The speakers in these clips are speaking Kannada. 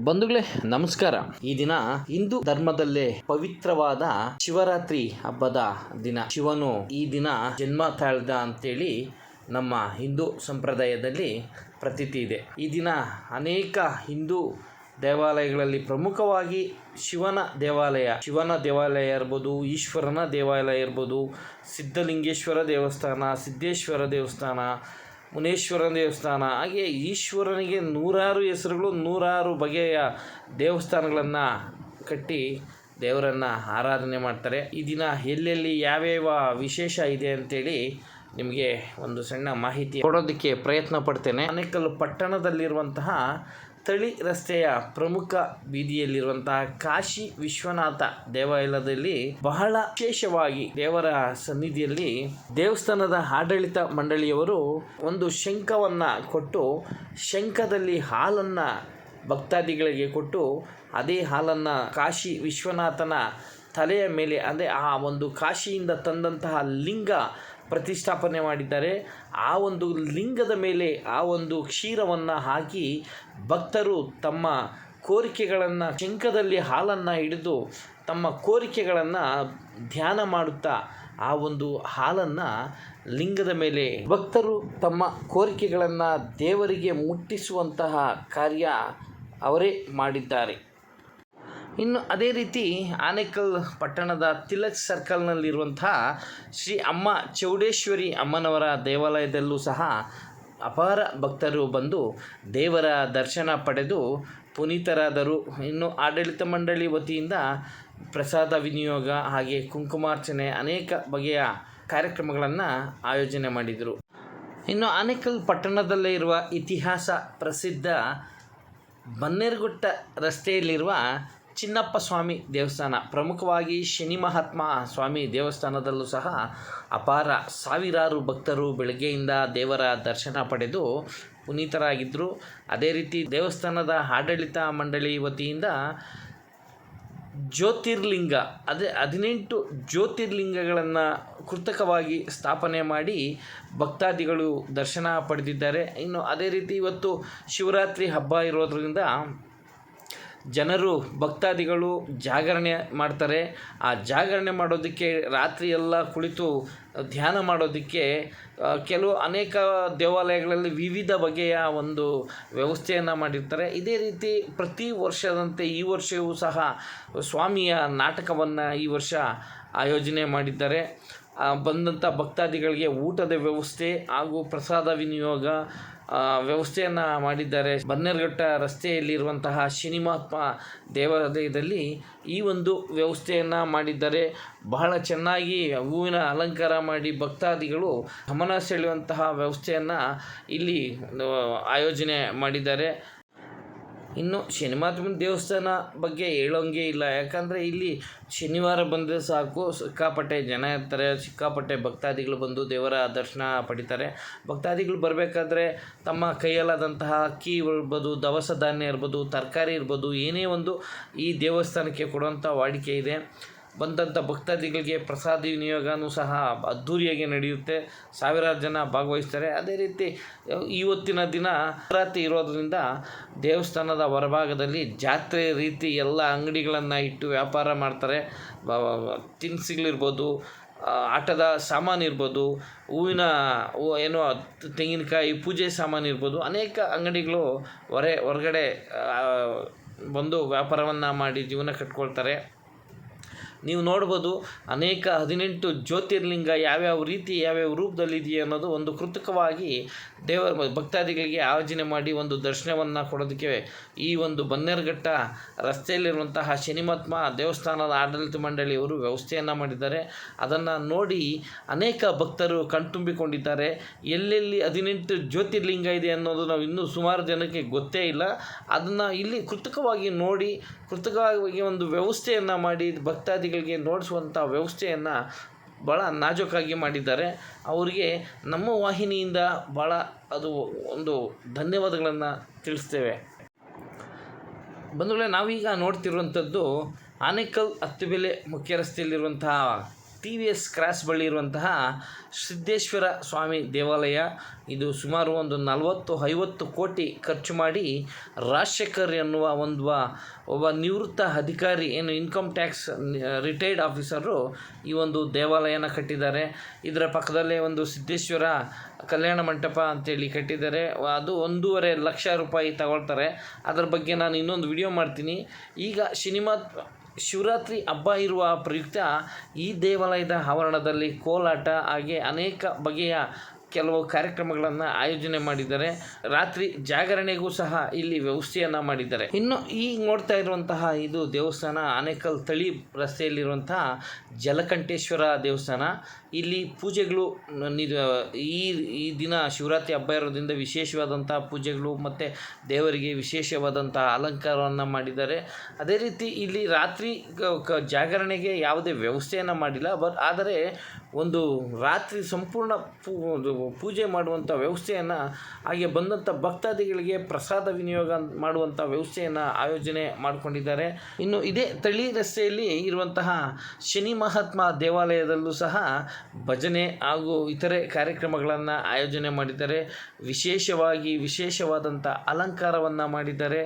ಬಂಧುಗಳೇ ನಮಸ್ಕಾರ. ಈ ದಿನ ಹಿಂದೂ ಧರ್ಮದಲ್ಲೇ ಪವಿತ್ರವಾದ ಶಿವರಾತ್ರಿ ಹಬ್ಬದ ದಿನ. ಶಿವನು ಈ ದಿನ ಜನ್ಮ ತಾಳ್ದ ಅಂತೇಳಿ ನಮ್ಮ ಹಿಂದೂ ಸಂಪ್ರದಾಯದಲ್ಲಿ ಪ್ರತೀತಿ ಇದೆ. ಈ ದಿನ ಅನೇಕ ಹಿಂದೂ ದೇವಾಲಯಗಳಲ್ಲಿ ಪ್ರಮುಖವಾಗಿ ಶಿವನ ದೇವಾಲಯ ಇರ್ಬೋದು, ಈಶ್ವರನ ದೇವಾಲಯ ಇರ್ಬೋದು, ಸಿದ್ಧಲಿಂಗೇಶ್ವರ ದೇವಸ್ಥಾನ, ಸಿದ್ದೇಶ್ವರ ದೇವಸ್ಥಾನ, ಮುನೇಶ್ವರ ದೇವಸ್ಥಾನ, ಹಾಗೆ ಈಶ್ವರನಿಗೆ ನೂರಾರು ಹೆಸರುಗಳು, ನೂರಾರು ಬಗೆಯ ದೇವಸ್ಥಾನಗಳನ್ನು ಕಟ್ಟಿ ದೇವರನ್ನು ಆರಾಧನೆ ಮಾಡ್ತಾರೆ. ಈ ದಿನ ಎಲ್ಲೆಲ್ಲಿ ಯಾವ್ಯಾವ ವಿಶೇಷ ಇದೆ ಅಂತೇಳಿ ನಿಮಗೆ ಒಂದು ಸಣ್ಣ ಮಾಹಿತಿ ಕೊಡೋದಕ್ಕೆ ಪ್ರಯತ್ನ ಪಡ್ತೇನೆ. ಆನೇಕಲ್ ಪಟ್ಟಣದಲ್ಲಿರುವಂತಹ ತಳಿ ರಸ್ತೆಯ ಪ್ರಮುಖ ಬೀದಿಯಲ್ಲಿರುವಂತಹ ಕಾಶಿ ವಿಶ್ವನಾಥ ದೇವಾಲಯದಲ್ಲಿ ಬಹಳ ವಿಶೇಷವಾಗಿ ದೇವರ ಸನ್ನಿಧಿಯಲ್ಲಿ ದೇವಸ್ಥಾನದ ಆಡಳಿತ ಮಂಡಳಿಯವರು ಒಂದು ಶಂಖವನ್ನು ಕೊಟ್ಟು, ಶಂಖದಲ್ಲಿ ಹಾಲನ್ನು ಭಕ್ತಾದಿಗಳಿಗೆ ಕೊಟ್ಟು, ಅದೇ ಹಾಲನ್ನು ಕಾಶಿ ವಿಶ್ವನಾಥನ ತಲೆಯ ಮೇಲೆ, ಅಂದರೆ ಆ ಒಂದು ಕಾಶಿಯಿಂದ ತಂದಂತಹ ಲಿಂಗ ಪ್ರತಿಷ್ಠಾಪನೆ ಮಾಡಿದ್ದಾರೆ. ಆ ಒಂದು ಲಿಂಗದ ಮೇಲೆ ಆ ಒಂದು ಕ್ಷೀರವನ್ನು ಹಾಕಿ ಭಕ್ತರು ತಮ್ಮ ಕೋರಿಕೆಗಳನ್ನು, ಶಂಖದಲ್ಲಿ ಹಾಲನ್ನು ಹಿಡಿದು ತಮ್ಮ ಕೋರಿಕೆಗಳನ್ನು ಧ್ಯಾನ ಮಾಡುತ್ತಾ ಆ ಒಂದು ಹಾಲನ್ನು ಲಿಂಗದ ಮೇಲೆ ಭಕ್ತರು ತಮ್ಮ ಕೋರಿಕೆಗಳನ್ನು ದೇವರಿಗೆ ಮುಟ್ಟಿಸುವಂತಹ ಕಾರ್ಯ ಅವರೇ ಮಾಡಿದ್ದಾರೆ. ಇನ್ನು ಅದೇ ರೀತಿ ಆನೇಕಲ್ ಪಟ್ಟಣದ ತಿಲಕ್ ಸರ್ಕಲ್ನಲ್ಲಿರುವಂತಹ ಶ್ರೀ ಅಮ್ಮ ಚೌಡೇಶ್ವರಿ ಅಮ್ಮನವರ ದೇವಾಲಯದಲ್ಲೂ ಸಹ ಅಪಾರ ಭಕ್ತರು ಬಂದು ದೇವರ ದರ್ಶನ ಪಡೆದು ಪುನೀತರಾದರು. ಇನ್ನು ಆಡಳಿತ ಮಂಡಳಿ ವತಿಯಿಂದ ಪ್ರಸಾದ ವಿನಿಯೋಗ ಹಾಗೆ ಕುಂಕುಮಾರ್ಚನೆ ಅನೇಕ ಬಗೆಯ ಕಾರ್ಯಕ್ರಮಗಳನ್ನು ಆಯೋಜನೆ ಮಾಡಿದರು. ಇನ್ನು ಆನೇಕಲ್ ಪಟ್ಟಣದಲ್ಲೇ ಇರುವ ಇತಿಹಾಸ ಪ್ರಸಿದ್ಧ ಬನ್ನೇರುಘಟ್ಟ ರಸ್ತೆಯಲ್ಲಿರುವ ಚಿನ್ನಪ್ಪ ಸ್ವಾಮಿ ದೇವಸ್ಥಾನ, ಪ್ರಮುಖವಾಗಿ ಶನಿ ಮಹಾತ್ಮ ಸ್ವಾಮಿ ದೇವಸ್ಥಾನದಲ್ಲೂ ಸಹ ಅಪಾರ ಸಾವಿರಾರು ಭಕ್ತರು ಬೆಳಗ್ಗೆಯಿಂದ ದೇವರ ದರ್ಶನ ಪಡೆದು ಪುನೀತರಾಗಿದ್ದರು. ಅದೇ ರೀತಿ ದೇವಸ್ಥಾನದ ಆಡಳಿತ ಮಂಡಳಿ ವತಿಯಿಂದ ಜ್ಯೋತಿರ್ಲಿಂಗ, ಅದೇ 18 ಜ್ಯೋತಿರ್ಲಿಂಗಗಳನ್ನು ಕೃತಕವಾಗಿ ಸ್ಥಾಪನೆ ಮಾಡಿ ಭಕ್ತಾದಿಗಳು ದರ್ಶನ ಪಡೆದಿದ್ದಾರೆ. ಇನ್ನು ಅದೇ ರೀತಿ ಇವತ್ತು ಶಿವರಾತ್ರಿ ಹಬ್ಬ ಇರೋದರಿಂದ ಜನರು ಭಕ್ತಾದಿಗಳು ಜಾಗರಣೆ ಮಾಡ್ತಾರೆ. ಆ ಜಾಗರಣೆ ಮಾಡೋದಕ್ಕೆ ರಾತ್ರಿ ಎಲ್ಲ ಕುಳಿತು ಧ್ಯಾನ ಮಾಡೋದಕ್ಕೆ ಅನೇಕ ದೇವಾಲಯಗಳಲ್ಲಿ ವಿವಿಧ ಬಗೆಯ ಒಂದು ವ್ಯವಸ್ಥೆಯನ್ನು ಮಾಡಿರ್ತಾರೆ. ಇದೇ ರೀತಿ ಪ್ರತಿ ವರ್ಷದಂತೆ ಈ ವರ್ಷವೂ ಸಹ ಸ್ವಾಮಿಯ ನಾಟಕವನ್ನು ಈ ವರ್ಷ ಆಯೋಜನೆ ಮಾಡಿದ್ದಾರೆ. ಬಂದಂಥ ಭಕ್ತಾದಿಗಳಿಗೆ ಊಟದ ವ್ಯವಸ್ಥೆ ಹಾಗೂ ಪ್ರಸಾದ ವಿನಿಯೋಗ ವ್ಯವಸ್ಥೆಯನ್ನು ಮಾಡಿದ್ದಾರೆ. ಬನ್ನೇರುಘಟ್ಟ ರಸ್ತೆಯಲ್ಲಿರುವಂತಹ ಶನಿ ಮಹಾತ್ಮ ದೇವಾಲಯದಲ್ಲಿ ಈ ಒಂದು ವ್ಯವಸ್ಥೆಯನ್ನು ಮಾಡಿದ್ದಾರೆ. ಬಹಳ ಚೆನ್ನಾಗಿ ಹೂವಿನ ಅಲಂಕಾರ ಮಾಡಿ ಭಕ್ತಾದಿಗಳು ಗಮನ ಸೆಳೆಯುವಂತಹ ವ್ಯವಸ್ಥೆಯನ್ನು ಇಲ್ಲಿ ಆಯೋಜನೆ ಮಾಡಿದ್ದಾರೆ. ಇನ್ನು ಶನಿ ಮಹಾತ್ಮನ ದೇವಸ್ಥಾನ ಬಗ್ಗೆ ಹೇಳೋಂಗೆ ಇಲ್ಲ, ಯಾಕಂದರೆ ಇಲ್ಲಿ ಶನಿವಾರ ಬಂದರೆ ಸಾಕು ಸಿಕ್ಕಾಪಟ್ಟೆ ಜನ ಇರ್ತಾರೆ, ಸಿಕ್ಕಾಪಟ್ಟೆ ಭಕ್ತಾದಿಗಳು ಬಂದು ದೇವರ ದರ್ಶನ ಪಡಿತಾರೆ. ಭಕ್ತಾದಿಗಳು ಬರಬೇಕಾದ್ರೆ ತಮ್ಮ ಕೈಯಲ್ಲಾದಂತಹ ಅಕ್ಕಿ ಇರ್ಬೋದು, ದವಸ ಧಾನ್ಯ ಇರ್ಬೋದು, ತರಕಾರಿ ಇರ್ಬೋದು, ಏನೇ ಒಂದು ಈ ದೇವಸ್ಥಾನಕ್ಕೆ ಕೊಡುವಂಥ ವಾಡಿಕೆ ಇದೆ. ಬಂದಂಥ ಭಕ್ತಾದಿಗಳಿಗೆ ಪ್ರಸಾದ ವಿನಿಯೋಗನೂ ಸಹ ಅದ್ಧೂರಿಯಾಗಿ ನಡೆಯುತ್ತೆ. ಸಾವಿರಾರು ಜನ ಭಾಗವಹಿಸ್ತಾರೆ. ಅದೇ ರೀತಿ ಇವತ್ತಿನ ದಿನ ಶಿವರಾತ್ರಿ ಇರೋದರಿಂದ ದೇವಸ್ಥಾನದ ಹೊರಭಾಗದಲ್ಲಿ ಜಾತ್ರೆ ರೀತಿ ಎಲ್ಲ ಅಂಗಡಿಗಳನ್ನು ಇಟ್ಟು ವ್ಯಾಪಾರ ಮಾಡ್ತಾರೆ. ತಿನಿಸುಗಳಿರ್ಬೋದು, ಆಟದ ಸಾಮಾನು ಇರ್ಬೋದು, ತೆಂಗಿನಕಾಯಿ ಪೂಜೆ ಸಾಮಾನು ಇರ್ಬೋದು, ಅನೇಕ ಅಂಗಡಿಗಳು ಹೊರಗಡೆ ಬಂದು ವ್ಯಾಪಾರವನ್ನು ಮಾಡಿ ಜೀವನ ಕಟ್ಕೊಳ್ತಾರೆ. ನೀವು ನೋಡ್ಬೋದು, ಅನೇಕ 18 ಜ್ಯೋತಿರ್ಲಿಂಗ ಯಾವ್ಯಾವ ರೀತಿ ಯಾವ್ಯಾವ ರೂಪದಲ್ಲಿದೆಯೇ ಅನ್ನೋದು ಒಂದು ಕೃತಕವಾಗಿ ದೇವರ ಭಕ್ತಾದಿಗಳಿಗೆ ಆಯೋಜನೆ ಮಾಡಿ ಒಂದು ದರ್ಶನವನ್ನು ಕೊಡೋದಕ್ಕೆ ಈ ಒಂದು ಬನ್ನೇರುಘಟ್ಟ ರಸ್ತೆಯಲ್ಲಿರುವಂತಹ ಶನಿ ಮಹಾತ್ಮ ದೇವಸ್ಥಾನದ ಆಡಳಿತ ಮಂಡಳಿಯವರು ವ್ಯವಸ್ಥೆಯನ್ನು ಮಾಡಿದ್ದಾರೆ. ಅದನ್ನು ನೋಡಿ ಅನೇಕ ಭಕ್ತರು ಕಣ್ತುಂಬಿಕೊಂಡಿದ್ದಾರೆ. ಎಲ್ಲೆಲ್ಲಿ 18 ಜ್ಯೋತಿರ್ಲಿಂಗ ಇದೆ ಅನ್ನೋದು ನಾವು ಇನ್ನೂ ಸುಮಾರು ಜನಕ್ಕೆ ಗೊತ್ತೇ ಇಲ್ಲ. ಅದನ್ನು ಇಲ್ಲಿ ಕೃತಕವಾಗಿ ನೋಡಿ, ಕೃತಕವಾಗಿ ಒಂದು ವ್ಯವಸ್ಥೆಯನ್ನು ಮಾಡಿ ಭಕ್ತಾದಿಗಳಿಗೆ ನೋಡಿಸುವಂಥ ವ್ಯವಸ್ಥೆಯನ್ನು ಭಾಳ ನಾಜೂಕಾಗಿ ಮಾಡಿದ್ದಾರೆ. ಅವರಿಗೆ ನಮ್ಮ ವಾಹಿನಿಯಿಂದ ಭಾಳ ಒಂದು ಧನ್ಯವಾದಗಳನ್ನು ತಿಳಿಸ್ತೇವೆ. ಬಂಧುಗಳೇ, ನಾವೀಗ ನೋಡ್ತಿರುವಂಥದ್ದು ಆನೇಕಲ್ ಹತ್ತುಬೆಲೆ ಮುಖ್ಯ ರಸ್ತೆಯಲ್ಲಿರುವಂತಹ TVS ಕ್ರಾಸ್ ಬಳಿ ಇರುವಂತಹ ಸಿದ್ದೇಶ್ವರ ಸ್ವಾಮಿ ದೇವಾಲಯ. ಇದು ಸುಮಾರು ಒಂದು 40-50 ಕೋಟಿ ಖರ್ಚು ಮಾಡಿ ರಾಜಶೇಖರ್ ಎನ್ನುವ ಒಬ್ಬ ನಿವೃತ್ತ ಅಧಿಕಾರಿ, ಏನು ಇನ್ಕಮ್ ಟ್ಯಾಕ್ಸ್ ರಿಟೈರ್ಡ್ ಆಫೀಸರು ಈ ಒಂದು ದೇವಾಲಯನ ಕಟ್ಟಿದ್ದಾರೆ. ಇದರ ಪಕ್ಕದಲ್ಲೇ ಒಂದು ಸಿದ್ದೇಶ್ವರ ಕಲ್ಯಾಣ ಮಂಟಪ ಅಂತೇಳಿ ಕಟ್ಟಿದ್ದಾರೆ. ಅದು 1.5 ಲಕ್ಷ ರೂಪಾಯಿ ತಗೊಳ್ತಾರೆ. ಅದರ ಬಗ್ಗೆ ನಾನು ಇನ್ನೊಂದು ವಿಡಿಯೋ ಮಾಡ್ತೀನಿ. ಈಗ ಶಿವರಾತ್ರಿ ಹಬ್ಬ ಇರುವ ಪ್ರಯುಕ್ತ ಈ ದೇವಾಲಯದ ಆವರಣದಲ್ಲಿ ಕೋಲಾಟ ಹಾಗೆ ಅನೇಕ ಬಗೆಯ ಕೆಲವು ಕಾರ್ಯಕ್ರಮಗಳನ್ನು ಆಯೋಜನೆ ಮಾಡಿದ್ದಾರೆ. ರಾತ್ರಿ ಜಾಗರಣೆಗೂ ಸಹ ಇಲ್ಲಿ ವ್ಯವಸ್ಥೆಯನ್ನು ಮಾಡಿದ್ದಾರೆ. ಇನ್ನು ಈ ನೋಡ್ತಾ ಇರುವಂತಹ ಇದು ದೇವಸ್ಥಾನ ಆನೇಕಲ್ ತಳಿ ರಸ್ತೆಯಲ್ಲಿರುವಂತಹ ಜಲಕಂಠೇಶ್ವರ ದೇವಸ್ಥಾನ. ಇಲ್ಲಿ ಪೂಜೆಗಳು ಈ ದಿನ ಶಿವರಾತ್ರಿ ಹಬ್ಬ ಇರೋದ್ರಿಂದ ವಿಶೇಷವಾದಂಥ ಪೂಜೆಗಳು ಮತ್ತು ದೇವರಿಗೆ ವಿಶೇಷವಾದಂತಹ ಅಲಂಕಾರವನ್ನು ಮಾಡಿದ್ದಾರೆ. ಅದೇ ರೀತಿ ಇಲ್ಲಿ ರಾತ್ರಿ ಜಾಗರಣೆಗೆ ಯಾವುದೇ ವ್ಯವಸ್ಥೆಯನ್ನು ಮಾಡಿಲ್ಲ. ಆದರೆ ಒಂದು ರಾತ್ರಿ ಸಂಪೂರ್ಣ ಪೂಜೆ ಮಾಡುವಂಥ ವ್ಯವಸ್ಥೆಯನ್ನು, ಹಾಗೆ ಬಂದಂಥ ಭಕ್ತಾದಿಗಳಿಗೆ ಪ್ರಸಾದ ವಿನಿಯೋಗ ಮಾಡುವಂಥ ವ್ಯವಸ್ಥೆಯನ್ನು ಆಯೋಜನೆ ಮಾಡಿಕೊಂಡಿದ್ದಾರೆ. ಇನ್ನು ಇದೇ ತಳಿ ರಸ್ತೆಯಲ್ಲಿ ಇರುವಂತಹ ಶನಿ ಮಹಾತ್ಮ ದೇವಾಲಯದಲ್ಲೂ ಸಹ ಭಜನೆ ಹಾಗೂ ಇತರೆ ಕಾರ್ಯಕ್ರಮಗಳನ್ನು ಆಯೋಜನೆ ಮಾಡಿದ್ದಾರೆ. ವಿಶೇಷವಾದಂಥ ಅಲಂಕಾರವನ್ನು ಮಾಡಿದ್ದಾರೆ.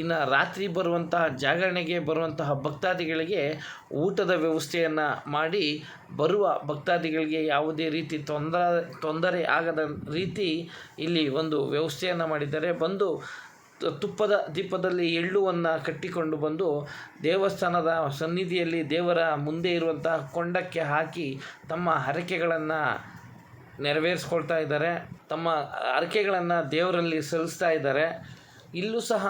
ಇನ್ನು ರಾತ್ರಿ ಬರುವಂತಹ ಜಾಗರಣೆಗೆ ಬರುವಂತಹ ಭಕ್ತಾದಿಗಳಿಗೆ ಊಟದ ವ್ಯವಸ್ಥೆಯನ್ನು ಮಾಡಿ ಬರುವ ಭಕ್ತಾದಿಗಳಿಗೆ ಯಾವುದೇ ರೀತಿ ತೊಂದರೆ ಆಗದ ರೀತಿ ಇಲ್ಲಿ ಒಂದು ವ್ಯವಸ್ಥೆಯನ್ನು ಮಾಡಿದ್ದಾರೆ. ಬಂದು ತುಪ್ಪದ ದೀಪದಲ್ಲಿ ಎಳ್ಳುವನ್ನು ಕಟ್ಟಿಕೊಂಡು ಬಂದು ದೇವಸ್ಥಾನದ ಸನ್ನಿಧಿಯಲ್ಲಿ ದೇವರ ಮುಂದೆ ಇರುವಂತಹ ಕೊಂಡಕ್ಕೆ ಹಾಕಿ ತಮ್ಮ ಹರಕೆಗಳನ್ನು ನೆರವೇರಿಸ್ಕೊಳ್ತಾ ಇದ್ದಾರೆ. ತಮ್ಮ ಹರಕೆಗಳನ್ನು ದೇವರಲ್ಲಿ ಸಲ್ಲಿಸ್ತಾ ಇದ್ದಾರೆ. ಇಲ್ಲೂ ಸಹ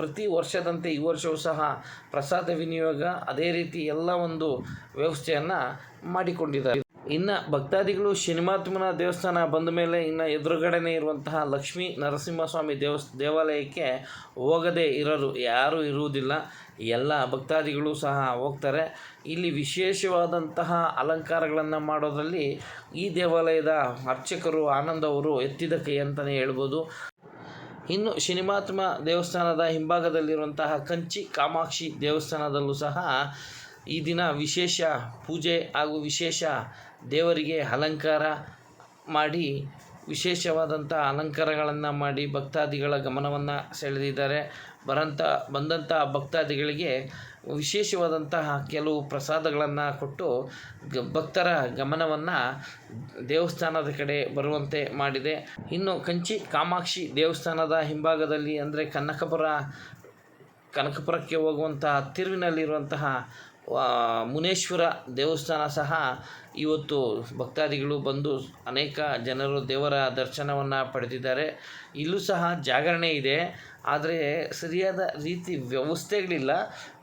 ಪ್ರತಿ ವರ್ಷದಂತೆ ಈ ವರ್ಷವೂ ಸಹ ಪ್ರಸಾದ ವಿನಿಯೋಗ ಅದೇ ರೀತಿ ಎಲ್ಲ ಒಂದು ವ್ಯವಸ್ಥೆಯನ್ನು ಮಾಡಿಕೊಂಡಿದ್ದಾರೆ. ಇನ್ನು ಭಕ್ತಾದಿಗಳು ಶನಿಮಹಾತ್ಮನ ದೇವಸ್ಥಾನ ಬಂದ ಮೇಲೆ ಇನ್ನು ಎದುರುಗಡೆನೇ ಇರುವಂತಹ ಲಕ್ಷ್ಮೀ ನರಸಿಂಹಸ್ವಾಮಿ ದೇವಾಲಯಕ್ಕೆ ಹೋಗದೇ ಯಾರೂ ಇರುವುದಿಲ್ಲ. ಎಲ್ಲ ಭಕ್ತಾದಿಗಳು ಸಹ ಹೋಗ್ತಾರೆ. ಇಲ್ಲಿ ವಿಶೇಷವಾದಂತಹ ಅಲಂಕಾರಗಳನ್ನು ಮಾಡೋದರಲ್ಲಿ ಈ ದೇವಾಲಯದ ಅರ್ಚಕರು ಆನಂದ್ ಅವರು ಎತ್ತಿದ ಕೈ ಅಂತಲೇ ಹೇಳ್ಬೋದು. ಇನ್ನು ಶನಿಮಹಾತ್ಮ ದೇವಸ್ಥಾನದ ಹಿಂಭಾಗದಲ್ಲಿರುವಂತಹ ಕಂಚಿ ಕಾಮಾಕ್ಷಿ ದೇವಸ್ಥಾನದಲ್ಲೂ ಸಹ ಈ ದಿನ ವಿಶೇಷ ಪೂಜೆ ಹಾಗೂ ವಿಶೇಷ ದೇವರಿಗೆ ಅಲಂಕಾರ ಮಾಡಿ ವಿಶೇಷವಾದಂಥ ಅಲಂಕಾರಗಳನ್ನು ಮಾಡಿ ಭಕ್ತಾದಿಗಳ ಗಮನವನ್ನು ಸೆಳೆದಿದ್ದಾರೆ. ಬಂದಂಥ ಭಕ್ತಾದಿಗಳಿಗೆ ವಿಶೇಷವಾದಂತಹ ಕೆಲವು ಪ್ರಸಾದಗಳನ್ನು ಕೊಟ್ಟು ಭಕ್ತರ ಗಮನವನ್ನು ದೇವಸ್ಥಾನದ ಕಡೆ ಬರುವಂತೆ ಮಾಡಿದೆ. ಇನ್ನು ಕಂಚಿ ಕಾಮಾಕ್ಷಿ ದೇವಸ್ಥಾನದ ಹಿಂಭಾಗದಲ್ಲಿ ಅಂದರೆ ಕನಕಪುರಕ್ಕೆ ಹೋಗುವಂತಹ ತಿರುವಿನಲ್ಲಿರುವಂತಹ ಮುನೇಶ್ವರ ದೇವಸ್ಥಾನ ಸಹ ಇವತ್ತು ಭಕ್ತಾದಿಗಳು ಬಂದು ಅನೇಕ ಜನರು ದೇವರ ದರ್ಶನವನ್ನು ಪಡೆದಿದ್ದಾರೆ. ಇಲ್ಲೂ ಸಹ ಜಾಗರಣೆ ಇದೆ, ಆದರೆ ಸರಿಯಾದ ರೀತಿ ವ್ಯವಸ್ಥೆಗಳಿಲ್ಲ.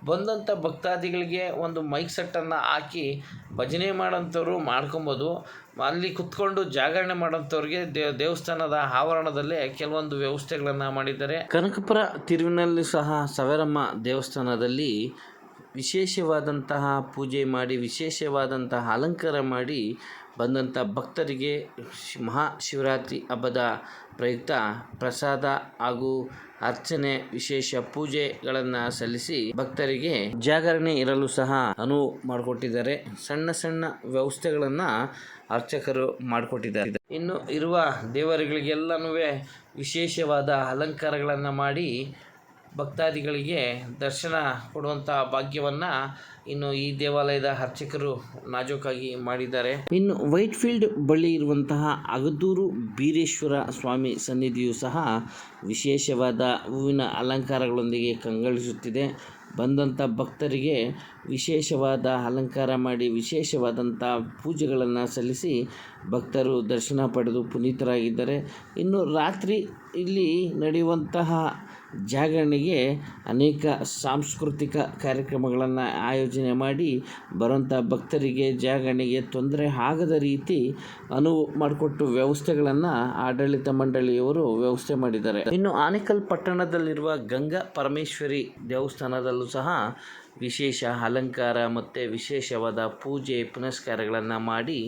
ಬಂದಂಥ ಭಕ್ತಾದಿಗಳಿಗೆ ಒಂದು ಮೈಕ್ ಸೆಟ್ಟನ್ನು ಹಾಕಿ ಭಜನೆ ಮಾಡೋಂಥವ್ರು ಮಾಡ್ಕೊಬೋದು. ಅಲ್ಲಿ ಕುತ್ಕೊಂಡು ಜಾಗರಣೆ ಮಾಡೋಂಥವ್ರಿಗೆ ದೇವಸ್ಥಾನದ ಆವರಣದಲ್ಲೇ ಕೆಲವೊಂದು ವ್ಯವಸ್ಥೆಗಳನ್ನು ಮಾಡಿದ್ದಾರೆ. ಕನಕಪುರ ತಿರುವಿನಲ್ಲಿ ಸಹ ಸವೇರಮ್ಮ ದೇವಸ್ಥಾನದಲ್ಲಿ ವಿಶೇಷವಾದಂತಹ ಪೂಜೆ ಮಾಡಿ ವಿಶೇಷವಾದಂತಹ ಅಲಂಕಾರ ಮಾಡಿ ಬಂದಂಥ ಭಕ್ತರಿಗೆ ಮಹಾಶಿವರಾತ್ರಿ ಹಬ್ಬದ ಪ್ರಯುಕ್ತ ಪ್ರಸಾದ ಹಾಗೂ ಅರ್ಚನೆ ವಿಶೇಷ ಪೂಜೆಗಳನ್ನು ಸಲ್ಲಿಸಿ ಭಕ್ತರಿಗೆ ಜಾಗರಣೆ ಇರಲು ಸಹ ಅನುವು ಮಾಡಿಕೊಟ್ಟಿದ್ದಾರೆ. ಸಣ್ಣ ವ್ಯವಸ್ಥೆಗಳನ್ನು ಅರ್ಚಕರು ಮಾಡಿಕೊಟ್ಟಿದ್ದಾರೆ. ಇನ್ನು ಇರುವ ದೇವರುಗಳಿಗೆಲ್ಲನೂ ವಿಶೇಷವಾದ ಅಲಂಕಾರಗಳನ್ನು ಮಾಡಿ ಭಕ್ತಾದಿಗಳಿಗೆ ದರ್ಶನ ಕೊಡುವಂಥ ಭಾಗ್ಯವನ್ನು ಇನ್ನು ಈ ದೇವಾಲಯದ ಅರ್ಚಕರು ನಾಜೂಕಾಗಿ ಮಾಡಿದ್ದಾರೆ. ಇನ್ನು ವೈಟ್ಫೀಲ್ಡ್ ಬಳಿ ಇರುವಂತಹ ಅಗದೂರು ಬೀರೇಶ್ವರ ಸ್ವಾಮಿ ಸನ್ನಿಧಿಯು ಸಹ ವಿಶೇಷವಾದ ಹೂವಿನ ಅಲಂಕಾರಗಳೊಂದಿಗೆ ಕಂಗೊಳಿಸುತ್ತಿದೆ. ಬಂದಂಥ ಭಕ್ತರಿಗೆ ವಿಶೇಷವಾದ ಅಲಂಕಾರ ಮಾಡಿ ವಿಶೇಷವಾದಂಥ ಪೂಜೆಗಳನ್ನು ಸಲ್ಲಿಸಿ ಭಕ್ತರು ದರ್ಶನ ಪಡೆದು ಪುನೀತರಾಗಿದ್ದಾರೆ. ಇನ್ನು ರಾತ್ರಿ ಇಲ್ಲಿ ನಡೆಯುವಂತಹ ಜಾಗರಣೆಗೆ ಅನೇಕ ಸಾಂಸ್ಕೃತಿಕ ಕಾರ್ಯಕ್ರಮಗಳನ್ನು ಆಯೋಜನೆ ಮಾಡಿ ಬರುವಂಥ ಭಕ್ತರಿಗೆ ಜಾಗರಣೆಗೆ ತೊಂದರೆ ಆಗದ ರೀತಿ ಅನುವು ಮಾಡಿಕೊಟ್ಟು ವ್ಯವಸ್ಥೆಗಳನ್ನು ಆಡಳಿತ ಮಂಡಳಿಯವರು ವ್ಯವಸ್ಥೆ ಮಾಡಿದ್ದಾರೆ. ಇನ್ನು ಆನೇಕಲ್ ಪಟ್ಟಣದಲ್ಲಿರುವ ಗಂಗಾ ಪರಮೇಶ್ವರಿ ದೇವಸ್ಥಾನದಲ್ಲೂ ಸಹ ವಿಶೇಷ ಅಲಂಕಾರ ಮತ್ತು ವಿಶೇಷವಾದ ಪೂಜೆ ಪುನಸ್ಕಾರಗಳನ್ನು ಮಾಡಿ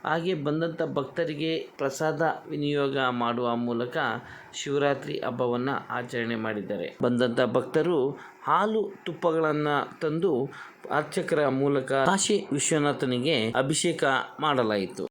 ಹಾಗೆ ಬಂದಂಥ ಭಕ್ತರಿಗೆ ಪ್ರಸಾದ ವಿನಿಯೋಗ ಮಾಡುವ ಮೂಲಕ ಶಿವರಾತ್ರಿ ಹಬ್ಬವನ್ನು ಆಚರಣೆ ಮಾಡಿದ್ದಾರೆ. ಬಂದಂಥ ಭಕ್ತರು ಹಾಲು ತುಪ್ಪಗಳನ್ನು ತಂದು ಅರ್ಚಕರ ಮೂಲಕ ಕಾಶಿ ವಿಶ್ವನಾಥನಿಗೆ ಅಭಿಷೇಕ ಮಾಡಲಾಯಿತು.